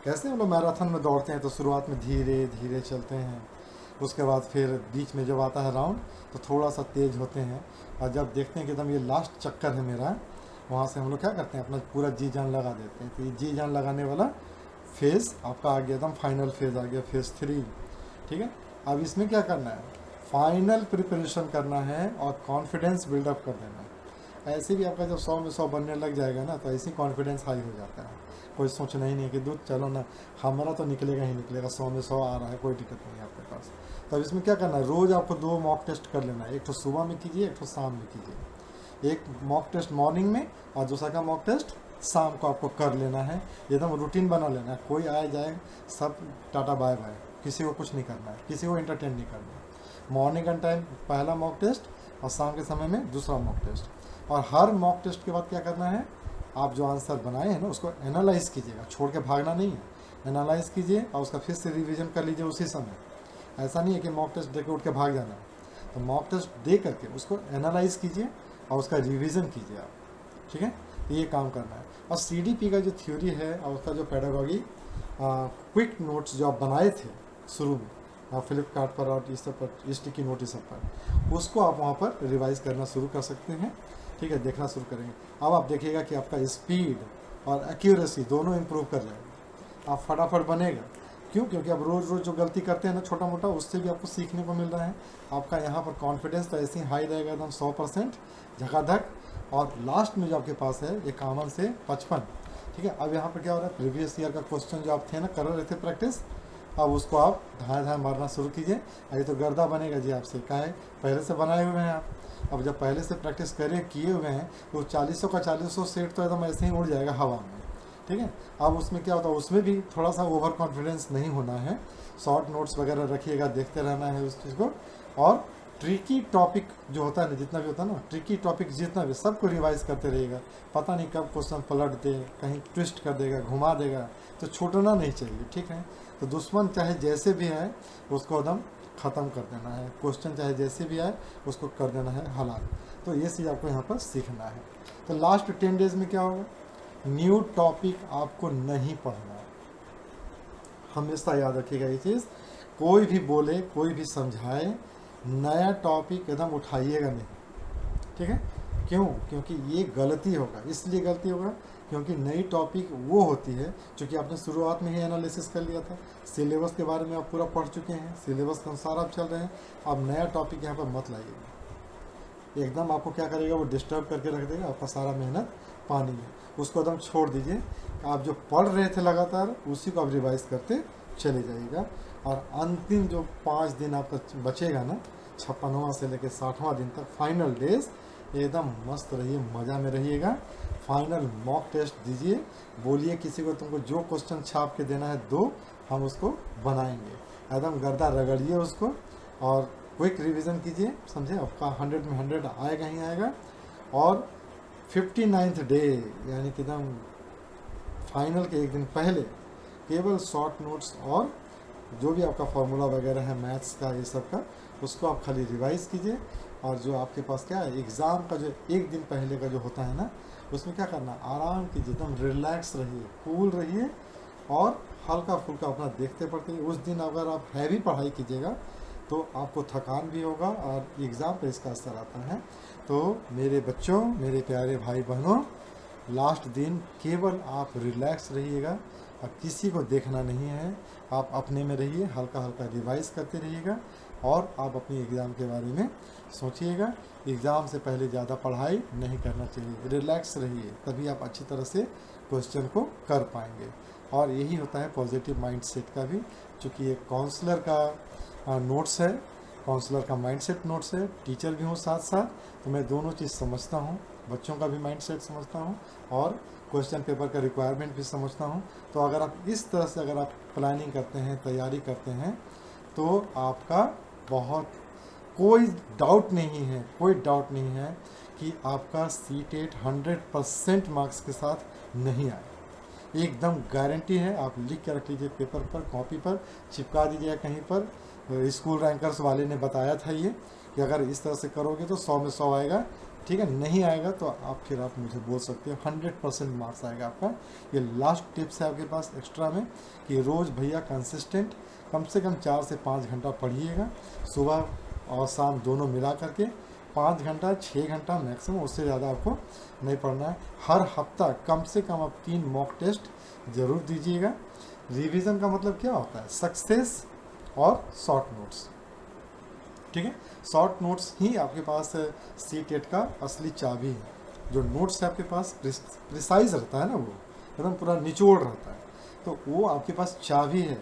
कैसे हम लोग मैराथन में दौड़ते हैं तो शुरुआत में धीरे धीरे चलते हैं, उसके बाद फिर बीच में जब आता है राउंड तो थोड़ा सा तेज़ होते हैं, और जब देखते हैं कि एकदम ये लास्ट चक्कर है मेरा, वहाँ से हम लोग क्या करते हैं, अपना पूरा जी जान लगा देते हैं। तो ये जी जान लगाने वाला फेज़ आपका आ गया, एकदम फाइनल फेज़ आ गया, फेज़ 3, ठीक है। अब इसमें क्या करना है, फाइनल प्रिपरेशन करना है और कॉन्फिडेंस बिल्डअप कर देना है। ऐसे भी आपका जब 100 में 100 बनने लग जाएगा ना, तो ऐसे ही कॉन्फिडेंस हाई हो जाता है। कोई सोचना ही नहीं है कि दूध चलो ना, हमारा तो निकलेगा ही निकलेगा, 100 में 100 आ रहा है, कोई दिक्कत नहीं है आपके पास। तो अब इसमें क्या करना है, रोज़ आपको 2 मॉक टेस्ट कर लेना है। एक तो सुबह में कीजिए, एक तो शाम में कीजिए। एक मॉक टेस्ट मॉर्निंग में और दूसरा का मॉक टेस्ट शाम को आपको कर लेना है। एकदम रूटीन बना लेना है। कोई आए जाए सब टाटा बाय बाय, किसी को कुछ नहीं करना है, किसी को एंटरटेन नहीं करना है। मॉर्निंग का टाइम पहला मॉक टेस्ट और शाम के समय में दूसरा मॉक टेस्ट। और हर मॉक टेस्ट के बाद क्या करना है, आप जो आंसर बनाए हैं ना उसको एनालाइज कीजिएगा, छोड़ के भागना नहीं है। एनालाइज कीजिए और उसका फिर से रिवीजन कर लीजिए उसी समय। ऐसा नहीं है कि मॉक टेस्ट दे के उठ के भाग जाना है। तो मॉक टेस्ट दे करके उसको एनालाइज कीजिए और उसका रिवीजन कीजिए आप, ठीक है। तो ये काम करना है। और CDP का जो थ्योरी है और उसका जो पेडागॉजी क्विक नोट्स जो आप बनाए थे शुरू में फ्लिपकार्ट पर और इस सब पर, स्टिकी नोट सब पर, उसको आप वहाँ पर रिवाइज करना शुरू कर सकते हैं, ठीक है। देखना शुरू करेंगे। अब आप देखिएगा कि आपका स्पीड और एक्यूरेसी दोनों इम्प्रूव कर जाएगा। आप फटाफट बनेगा। क्यों? क्योंकि आप रोज़ रोज़ जो गलती करते हैं ना छोटा मोटा, उससे भी आपको सीखने को मिल रहा है। आपका यहाँ पर कॉन्फिडेंस तो ऐसे ही हाई रहेगा एकदम 100% झकाझक। और लास्ट में जो आपके पास है ये कॉमन से 55, ठीक है। अब यहाँ पर क्या हो रहा है, प्रीवियस ईयर का क्वेश्चन जो आप थे ना कर रहे थे प्रैक्टिस, अब उसको आप धाए धाए मारना शुरू कीजिए। अभी तो गर्दा बनेगा जी आपसे, क्या है पहले से बनाए हुए हैं आप। अब जब पहले से प्रैक्टिस किए हुए हैं तो 40 का 40 सेट तो एकदम ऐसे ही उड़ जाएगा हवा में, ठीक है। अब उसमें क्या होता है, उसमें भी थोड़ा सा ओवर कॉन्फिडेंस नहीं होना है। शॉर्ट नोट्स वगैरह रखिएगा, देखते रहना है उस चीज़ को। और ट्रिकी टॉपिक जो होता है ना, जितना भी होता है ना ट्रिकी टॉपिक, जितना भी सबको रिवाइज करते रहिएगा। पता नहीं कब क्वेश्चन पलट दे, कहीं ट्विस्ट कर देगा, घुमा देगा, तो छूटना नहीं चाहिए, ठीक है। तो दुश्मन चाहे जैसे भी आए उसको एकदम ख़त्म कर देना है। क्वेश्चन चाहे जैसे भी आए उसको कर देना है हलाक। तो ये चीज़ आपको यहाँ पर सीखना है। तो लास्ट 10 डेज में क्या होगा, न्यू टॉपिक आपको नहीं पढ़ना है। हमेशा याद रखिएगा ये चीज़। कोई भी बोले, कोई भी समझाए, नया टॉपिक एकदम उठाइएगा नहीं, ठीक है। क्यों? क्योंकि ये गलती होगा। इसलिए गलती होगा क्योंकि नई टॉपिक वो होती है जो कि आपने शुरुआत में ही एनालिसिस कर लिया था। सिलेबस के बारे में आप पूरा पढ़ चुके हैं, सिलेबस के अनुसार आप चल रहे हैं। अब नया टॉपिक यहाँ पर मत लाइएगा। एकदम आपको क्या करेगा, वो डिस्टर्ब करके रख देगा, आपका सारा मेहनत पानी में। उसको एकदम छोड़ दीजिए। आप जो पढ़ रहे थे लगातार उसी को आप रिवाइज करते चले जाइएगा। और अंतिम जो 5 दिन आपका बचेगा ना, 56वां से लेकर 60वां दिन तक, फाइनल डेज, एकदम मस्त रहिए, मज़ा में रहिएगा। फाइनल मॉक टेस्ट दीजिए, बोलिए किसी को तुमको जो क्वेश्चन छाप के देना है दो, हम उसको बनाएंगे। एकदम गर्दा रगड़िए उसको और क्विक रिवीजन कीजिए, समझे। आपका 100 में 100 आएगा ही आएगा। और 59th डे यानी कि एकदम फाइनल के एक दिन पहले केवल शॉर्ट नोट्स और जो भी आपका फार्मूला वगैरह है मैथ्स का, ये सब का, उसको आप खाली रिवाइज कीजिए। और जो आपके पास क्या है, एग्ज़ाम का जो एक दिन पहले का जो होता है ना, उसमें क्या करना, आराम कीजिए, एकदम रिलैक्स रहिए, कूल रहिए और हल्का फुल्का अपना देखते पढ़ते। उस दिन अगर आप हैवी पढ़ाई कीजिएगा तो आपको थकान भी होगा और एग्ज़ाम पर इसका असर आता है। तो मेरे बच्चों, मेरे प्यारे भाई बहनों, लास्ट दिन केवल आप रिलैक्स रहिएगा और किसी को देखना नहीं है। आप अपने में रहिए, हल्का हल्का रिवाइज करते रहिएगा और आप अपनी एग्ज़ाम के बारे में सोचिएगा। एग्ज़ाम से पहले ज़्यादा पढ़ाई नहीं करना चाहिए, रिलैक्स रहिए, तभी आप अच्छी तरह से क्वेश्चन को कर पाएंगे। और यही होता है पॉजिटिव माइंडसेट का भी, चूँकि ये काउंसलर का नोट्स है, काउंसलर का माइंडसेट नोट्स है, टीचर भी हूँ साथ साथ, तो मैं दोनों चीज़ समझता हूँ, बच्चों का भी माइंडसेट समझता हूँ और क्वेश्चन पेपर का रिक्वायरमेंट भी समझता हूँ। तो अगर आप इस तरह से अगर आप प्लानिंग करते हैं, तैयारी करते हैं, तो आपका बहुत कोई डाउट नहीं है, कोई डाउट नहीं है कि आपका CTET 100% मार्क्स के साथ नहीं आए। एकदम गारंटी है। आप लिख के रख लीजिए पेपर पर, कॉपी पर चिपका दीजिए कहीं पर। स्कूल रैंकर्स वाले ने बताया था ये कि अगर इस तरह से करोगे तो 100 में 100 आएगा, ठीक है। नहीं आएगा तो आप मुझे बोल सकते हो, 100% मार्क्स आएगा आपका। ये लास्ट टिप्स है आपके पास एक्स्ट्रा में कि रोज़ भैया कंसिस्टेंट कम से कम 4 से 5 घंटा पढ़िएगा, सुबह और शाम दोनों मिला करके 5 घंटा 6 घंटा मैक्सिमम, उससे ज़्यादा आपको नहीं पढ़ना है। हर हफ्ता कम से कम आप 3 मॉक टेस्ट ज़रूर दीजिएगा। रिवीजन का मतलब क्या होता है, सक्सेस और शॉर्ट नोट्स, ठीक है। शॉर्ट नोट्स ही आपके पास CTET का असली चाबी है। जो नोट्स है आपके पास प्रिसाइज रहता है ना, वो एकदम पूरा निचोड़ रहता है, तो वो आपके पास चाबी है।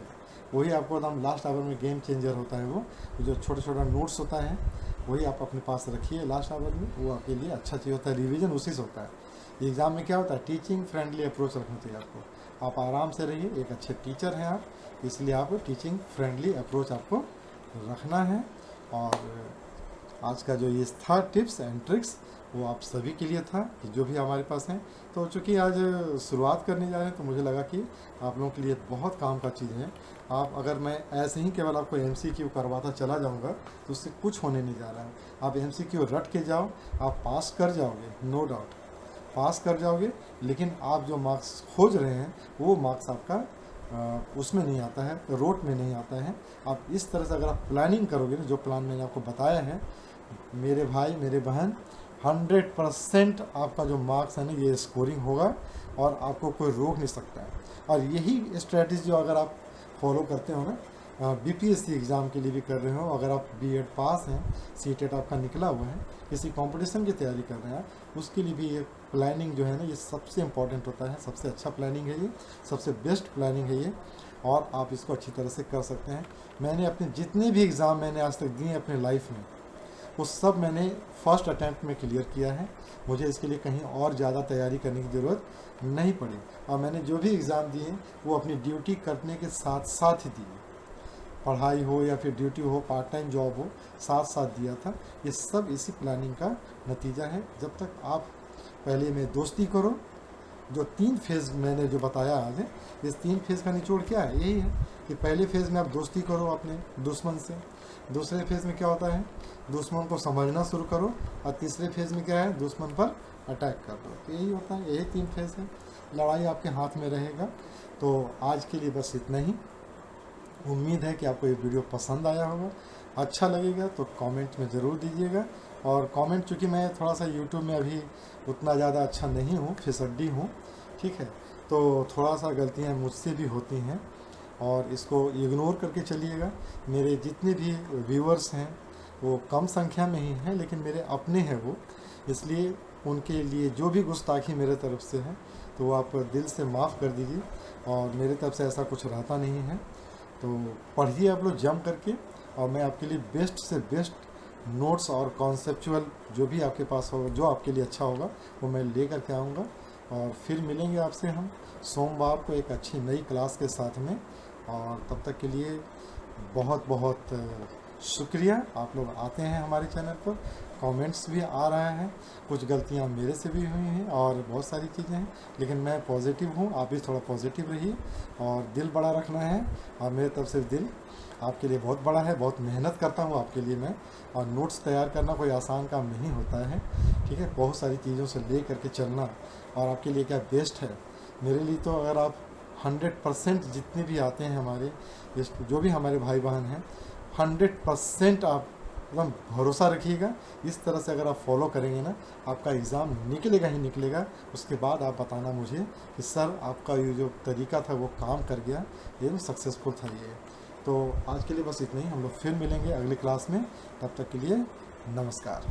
वही आपको एकदम लास्ट आवर में गेम चेंजर होता है। वो जो छोटा छोटा नोट्स होता है वही आप अपने पास रखिए लास्ट आवर में, वो आपके लिए अच्छा चीज़ होता है। रिवीजन उसी से होता है। एग्ज़ाम में क्या होता है, टीचिंग फ्रेंडली अप्रोच रखनी चाहिए आपको। आप आराम से रहिए, एक अच्छे टीचर हैं आप, इसलिए आप टीचिंग फ्रेंडली अप्रोच आपको रखना है। और आज का जो ये था टिप्स एंड ट्रिक्स, वो आप सभी के लिए था कि जो भी हमारे पास हैं। तो चूँकि आज शुरुआत करने जा रहे हैं, तो मुझे लगा कि आप लोगों के लिए बहुत काम का चीज़ है। आप अगर मैं ऐसे ही केवल आपको MCQ करवाता चला जाऊंगा तो उससे कुछ होने नहीं जा रहा है। आप MCQ रट के जाओ, आप पास कर जाओगे, नो डाउट पास कर जाओगे, लेकिन आप जो मार्क्स खोज रहे हैं वो मार्क्स आपका उसमें नहीं आता है, रोट में नहीं आता है। आप इस तरह से अगर आप प्लानिंग करोगे ना, जो प्लान मैंने आपको बताया है, मेरे भाई मेरे बहन, 100% आपका जो मार्क्स है ना, ये स्कोरिंग होगा और आपको कोई रोक नहीं सकता है। और यही स्ट्रेटजी जो अगर आप फॉलो करते हो ना, BPSC एग्ज़ाम के लिए भी कर रहे हो, अगर आप B.Ed पास हैं, CTET आपका निकला हुआ है, किसी कंपटीशन की तैयारी कर रहे हैं, उसके लिए भी ये प्लानिंग जो है ना, ये सबसे इम्पॉर्टेंट होता है। सबसे अच्छा प्लानिंग है ये, सबसे बेस्ट प्लानिंग है ये, और आप इसको अच्छी तरह से कर सकते हैं। मैंने अपने जितने भी एग्ज़ाम मैंने आज तक दिए अपने लाइफ में, वो सब मैंने फर्स्ट अटैम्प्ट में क्लियर किया है। मुझे इसके लिए कहीं और ज़्यादा तैयारी करने की ज़रूरत नहीं पड़ी। और मैंने जो भी एग्ज़ाम दिए वो अपनी ड्यूटी करने के साथ साथ ही दिए, पढ़ाई हो या फिर ड्यूटी हो, पार्ट टाइम जॉब हो, साथ साथ दिया था। ये सब इसी प्लानिंग का नतीजा है। जब तक आप पहले में दोस्ती करो, जो 3 फेज़ मैंने जो बताया आज है, इस 3 फेज़ का निचोड़ क्या है, यही है कि पहले फेज़ में आप दोस्ती करो अपने दुश्मन से, दूसरे फेज़ में क्या होता है, दुश्मन को समझना शुरू करो, और तीसरे फेज़ में क्या है, दुश्मन पर अटैक कर दो। तो यही होता है, यही 3 फेज़ है। लड़ाई आपके हाथ में रहेगा। तो आज के लिए बस इतना ही। उम्मीद है कि आपको ये वीडियो पसंद आया होगा। अच्छा लगेगा तो कमेंट में ज़रूर दीजिएगा। और कमेंट, चूँकि मैं थोड़ा सा यूट्यूब में अभी उतना ज़्यादा अच्छा नहीं हूँ, फिसड्डी हूँ, ठीक है, तो थोड़ा सा गलतियाँ मुझसे भी होती हैं, और इसको इग्नोर करके चलिएगा। मेरे जितने भी व्यूअर्स हैं वो कम संख्या में ही हैं, लेकिन मेरे अपने हैं वो, इसलिए उनके लिए जो भी गुस्ताखी मेरे तरफ से है तो वो आप दिल से माफ़ कर दीजिए। और मेरे तरफ से ऐसा कुछ रहता नहीं है। तो पढ़िए आप लोग जम करके, और मैं आपके लिए बेस्ट से बेस्ट नोट्स और कॉन्सेप्चुअल जो भी आपके पास होगा, जो आपके लिए अच्छा होगा, वो मैं ले कर के आऊँगा। और फिर मिलेंगे आपसे हम सोमवार को एक अच्छी नई क्लास के साथ में। और तब तक के लिए बहुत बहुत शुक्रिया। आप लोग आते हैं हमारे चैनल पर, कमेंट्स भी आ रहा है, कुछ गलतियां मेरे से भी हुई हैं और बहुत सारी चीज़ें हैं, लेकिन मैं पॉजिटिव हूँ। आप भी थोड़ा पॉजिटिव रहिए और दिल बड़ा रखना है। और मेरे तरफ से दिल आपके लिए बहुत बड़ा है, बहुत मेहनत करता हूँ आपके लिए मैं। और नोट्स तैयार करना कोई आसान काम नहीं होता है, ठीक है, बहुत सारी चीज़ों से ले करके चलना, और आपके लिए क्या बेस्ट है मेरे लिए। तो अगर आप 100% जितने भी आते हैं हमारे, जो भी हमारे भाई बहन हैं, 100% आप एकदम भरोसा रखिएगा। इस तरह से अगर आप फॉलो करेंगे ना, आपका एग्ज़ाम निकलेगा ही निकलेगा। उसके बाद आप बताना मुझे कि सर आपका ये जो तरीका था वो काम कर गया, ये सक्सेसफुल था ये। तो आज के लिए बस इतना ही। हम लोग फिर मिलेंगे अगली क्लास में। तब तक के लिए नमस्कार।